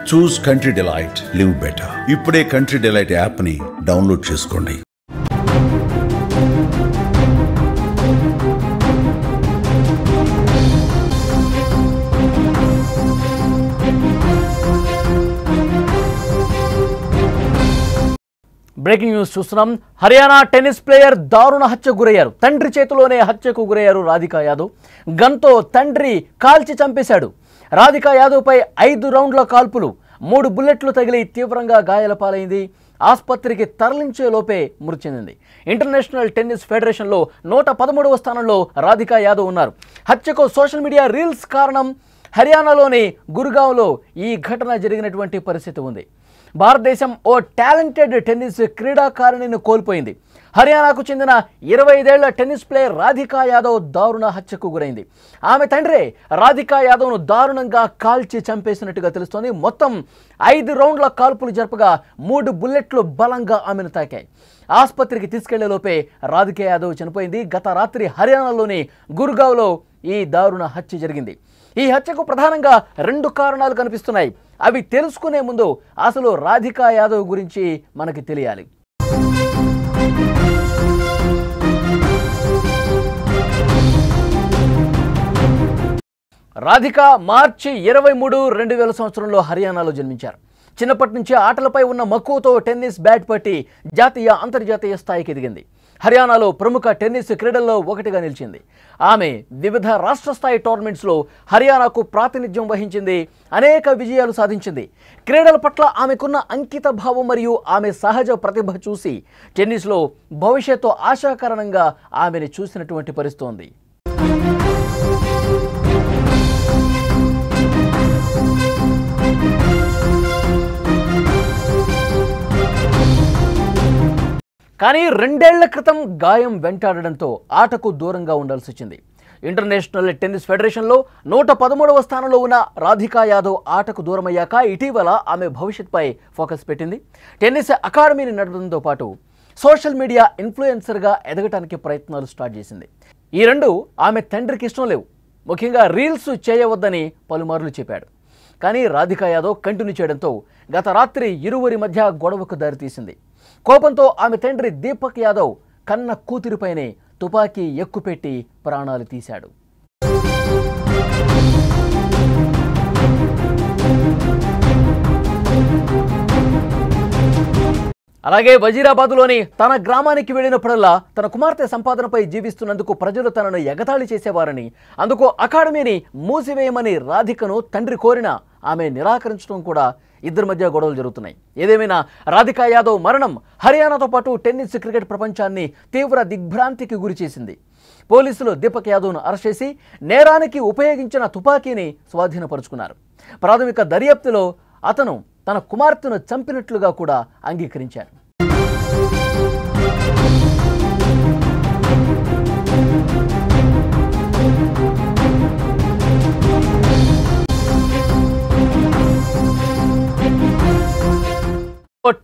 చూస్ country delight, live better. ఇప్పుడే country delight app ని download చేసుకోండి. బ్రేకింగ్ న్యూస్ చూస్తున్నాం. హర్యానా టెన్నిస్ ప్లేయర్ దారుణ హత్యకు గురయ్యారు. తండ్రి చేతిలోనే హత్యకు గురయ్యారు రాధికా యాదవ్. గన్తో తండ్రి కాల్చి చంపేశాడు. రాధికా యాదవ్ పై 5 రౌండ్ల కాల్పులు, 3 బుల్లెట్లు తగిలి తీవ్రంగా గాయాల పాలైంది. ఆసుపత్రికి తరలించే లోపే మృతి చెందింది. ఇంటర్నేషనల్ టెన్నిస్ ఫెడరేషన్లో 113వ స్థానంలో రాధికా యాదవ్ ఉన్నారు. హత్యకు సోషల్ మీడియా రీల్స్ కారణం. హర్యానాలోని గుర్గావ్లో ఈ ఘటన జరిగినటువంటి పరిస్థితి ఉంది. భారతదేశం ఓ టాలెంటెడ్ టెన్నిస్ క్రీడాకారిణిని కోల్పోయింది. హర్యానాకు చెందిన 25 ఏళ్ల టెన్నిస్ ప్లేయర్ రాధికా యాదవ్ దారుణ హత్యకు గురైంది. ఆమె తండ్రే రాధికా యాదవ్ను దారుణంగా కాల్చి చంపేసినట్టుగా తెలుస్తోంది. మొత్తం 5 రౌండ్ల కాల్పులు జరపగా 3 బుల్లెట్లు బలంగా ఆమెను తాకాయి. ఆసుపత్రికి తీసుకెళ్లేలోపే రాధికా యాదవ్ చనిపోయింది. గత రాత్రి హర్యానాలోని గుర్గావ్లో ఈ దారుణ హత్య జరిగింది. ఈ హత్యకు ప్రధానంగా 2 కారణాలు కనిపిస్తున్నాయి. అవి తెలుసుకునే ముందు అసలు రాధికా యాదవ్ గురించి మనకి తెలియాలి. రాధికా మార్చి 23, 2000 సంవత్సరంలో హర్యానాలో జన్మించారు. చిన్నప్పటి నుంచి ఆటలపై ఉన్న మక్కువతో టెన్నిస్ బ్యాట్ పట్టి జాతీయ అంతర్జాతీయ స్థాయికి ఎదిగింది. హర్యానాలో ప్రముఖ టెన్నిస్ క్రీడల్లో ఒకటిగా నిలిచింది. ఆమె వివిధ రాష్ట్ర స్థాయి టోర్నమెంట్స్లో హర్యానాకు ప్రాతినిధ్యం వహించింది. అనేక విజయాలు సాధించింది. క్రీడల పట్ల ఆమెకున్న అంకిత భావం మరియు ఆమె సహజ ప్రతిభ చూసి టెన్నిస్లో భవిష్యత్తు ఆశాకరణంగా ఆమెను చూసినటువంటి పరిస్థితి ఉంది. కానీ 2 ఏళ్ల క్రితం గాయం వెంటాడడంతో ఆటకు దూరంగా ఉండాల్సి వచ్చింది. ఇంటర్నేషనల్ టెన్నిస్ ఫెడరేషన్లో 113వ స్థానంలో ఉన్న రాధికా యాదవ్ ఆటకు దూరమయ్యాక ఇటీవల ఆమె భవిష్యత్పై ఫోకస్ పెట్టింది. టెన్నిస్ అకాడమీని నడపడంతో పాటు సోషల్ మీడియా ఇన్ఫ్లుయెన్సర్గా ఎదగటానికి ప్రయత్నాలు స్టార్ట్ చేసింది. ఈ 2 ఆమె తండ్రికి ఇష్టం లేవు. ముఖ్యంగా రీల్స్ చేయవద్దని పలుమార్లు చెప్పాడు. కానీ రాధికా యాదవ్ కంటిన్యూ చేయడంతో గత రాత్రి ఇరువురి మధ్య గొడవకు దారితీసింది. కోపంతో ఆమె తండ్రి దీపక్ యాదవ్ కన్న కూతురిపైనే తుపాకీ ఎక్కుపెట్టి ప్రాణాలు తీశాడు. అలాగే వజీరాబాద్లోని తన గ్రామానికి వెళ్ళినప్పుడల్లా తన కుమార్తె సంపాదనపై జీవిస్తున్నందుకు ప్రజలు తనను ఎగతాళి చేసేవారని, అందుకు అకాడమీని మూసివేయమని రాధికను తండ్రి కోరినా ఆమె నిరాకరించడం కూడా ఇద్దరి మధ్య గొడవలు జరుగుతున్నాయి. ఏదేమైనా రాధికా యాదవ్ మరణం హర్యానాతో పాటు టెన్నిస్ క్రికెట్ ప్రపంచాన్ని తీవ్ర దిగ్భ్రాంతికి గురిచేసింది. పోలీసులు దీపక్ యాదవ్ను అరెస్ట్ చేసి నేరానికి ఉపయోగించిన తుపాకీని స్వాధీనపరుచుకున్నారు. ప్రాథమిక దర్యాప్తులో అతను తన కుమార్తెను చంపినట్లుగా కూడా అంగీకరించారు.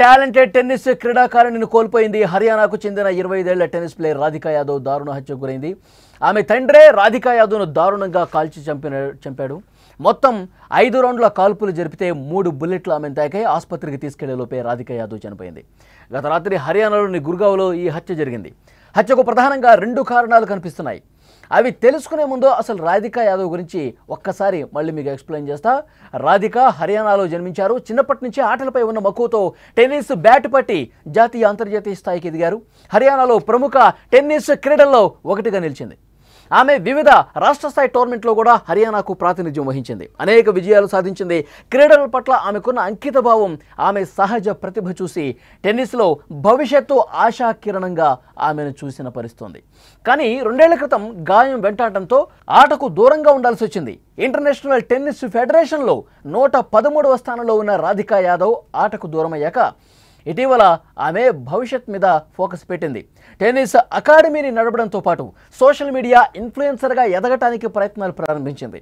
టాలెంటెడ్ టెన్నిస్ క్రీడాకారిణిని కోల్పోయింది. హర్యానాకు చెందిన 25 ఏళ్ల టెన్నిస్ ప్లేయర్ రాధికా యాదవ్ దారుణ హత్యకు గురైంది. ఆమె తండ్రే రాధికా యాదవ్ను దారుణంగా కాల్చి చంపాడు. మొత్తం 5 రౌండ్ల కాల్పులు జరిపితే 3 బుల్లెట్లు ఆమెను తాకాయి. ఆసుపత్రికి తీసుకెళ్లేలోపే రాధికా యాదవ్ చనిపోయింది. గత రాత్రి హర్యానాలోని గుర్గావ్లో ఈ హత్య జరిగింది. హత్యకు ప్రధానంగా 2 కారణాలు కనిపిస్తున్నాయి. అవి తెలుసుకునే ముందు అసలు రాధికా యాదవ్ గురించి ఒక్కసారి మళ్ళీ మీకు ఎక్స్ప్లెయిన్ చేస్తా. రాధికా హర్యానాలో జన్మించారు. చిన్నప్పటి నుంచి ఆటలపై ఉన్న మక్కువతో టెన్నిస్ బ్యాట్ పట్టి జాతీయ అంతర్జాతీయ స్థాయికి ఎదిగారు. హర్యానాలో ప్రముఖ టెన్నిస్ క్రీడల్లో ఒకటిగా నిలిచింది. ఆమె వివిధ రాష్ట్ర స్థాయి టోర్నమెంట్లో కూడా హర్యానాకు ప్రాతినిధ్యం వహించింది. అనేక విజయాలు సాధించింది. క్రీడల పట్ల ఆమెకున్న అంకిత భావం, ఆమె సహజ ప్రతిభ చూసి టెన్నిస్లో భవిష్యత్తు ఆశాకిరణంగా ఆమెను చూసిన పరిస్థితుంది. కానీ 2 ఏళ్ల క్రితం గాయం వెంటాడటంతో ఆటకు దూరంగా ఉండాల్సి వచ్చింది. ఇంటర్నేషనల్ టెన్నిస్ ఫెడరేషన్లో 113వ స్థానంలో ఉన్న రాధికా యాదవ్ ఆటకు దూరమయ్యాక ఇటీవల ఆమె భవిష్యత్ మీద ఫోకస్ పెట్టింది. టెన్నిస్ అకాడమీని నడపడంతో పాటు సోషల్ మీడియా ఇన్ఫ్లుయెన్సర్గా ఎదగటానికి ప్రయత్నాలు ప్రారంభించింది.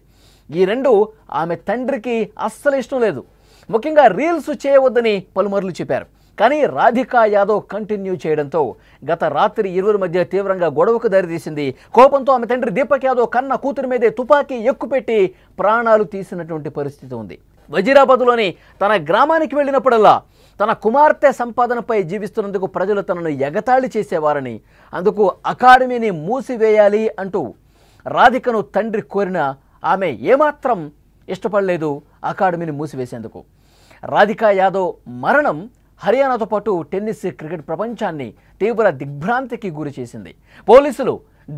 ఈ 2 ఆమె తండ్రికి అస్సలు ఇష్టం లేదు. ముఖ్యంగా రీల్స్ చేయవద్దని పలుమార్లు చెప్పారు. కానీ రాధికా యాదవ్ కంటిన్యూ చేయడంతో గత రాత్రి ఇరువురి మధ్య తీవ్రంగా గొడవకు దారితీసింది. కోపంతో ఆమె తండ్రి దీపక్ యాదవ్ కన్న కూతురి మీదే తుపాకీ ఎక్కుపెట్టి ప్రాణాలు తీసినటువంటి పరిస్థితి ఉంది. వజీరాబాద్లోని తన గ్రామానికి వెళ్ళినప్పుడల్లా తన కుమార్తె సంపాదనపై జీవిస్తున్నందుకు ప్రజలు తనను ఎగతాళి చేసేవారని, అందుకు అకాడమీని మూసివేయాలి అంటూ రాధికను తండ్రి కోరిన ఆమె ఏమాత్రం ఇష్టపడలేదు అకాడమీని మూసివేసేందుకు. రాధికా యాదవ్ మరణం హర్యానాతో పాటు టెన్నిస్, క్రికెట్ ప్రపంచాన్ని తీవ్ర దిగ్భ్రాంతికి గురి చేసింది. పోలీసులు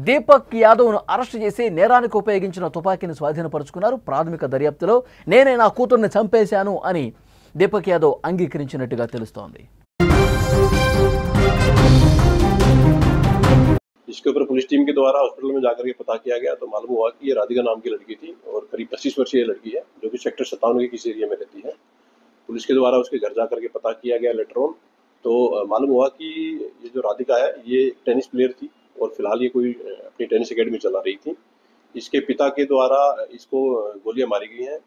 దీపక్ యాదవ్ను అరెస్టు చేసి నేరానికి ఉపయోగించిన తుపాకీని స్వాధీనపరుచుకున్నారు. ప్రాథమిక దర్యాప్తులో నేనే నా కూతుర్ని చంపేశాను అని దీపక్ యాదవ్ అంగీకరించినట్టుగా తెలుస్తోంది. इसके ऊपर पुलिस टीम के द्वारा हॉस्पिटल में जाकर के पता किया गया तो मालूम हुआ कि ये राधिका नाम की लड़की थी और करीब 25 वर्षीय लड़की है जो कि सेक्टर 57 के किसी एरिया में रहती है। पुलिस के द्वारा उसके घर जाकर के पता किया गया लेटर ऑन, तो मालूम हुआ कि ये जो राधिका है ये टेनिस प्लेयर थी और फिलहाल ये कोई अपनी टेनिस अकेडमी चला रही थी। इसके पिता के द्वारा इसको गोलियां मारी गई हैं।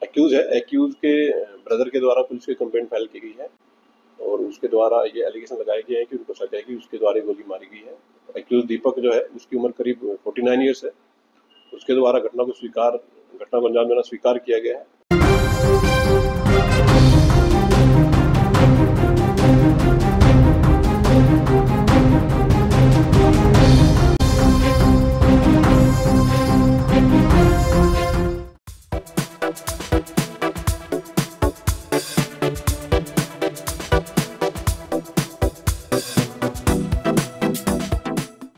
एक्यूज के ब्रदर के द्वारा पुलिस की कंप्लेंट फाइल की गई है और उसके द्वारा ये एलिगेशन लगाए गए हैं कि उनको शक है कि उसके द्वारा गोली मारी गई है। एक्यूज दीपक जो है उसकी उम्र करीब 49 ईयर्स है। उसके द्वारा घटना को अंजाम देना स्वीकार किया गया है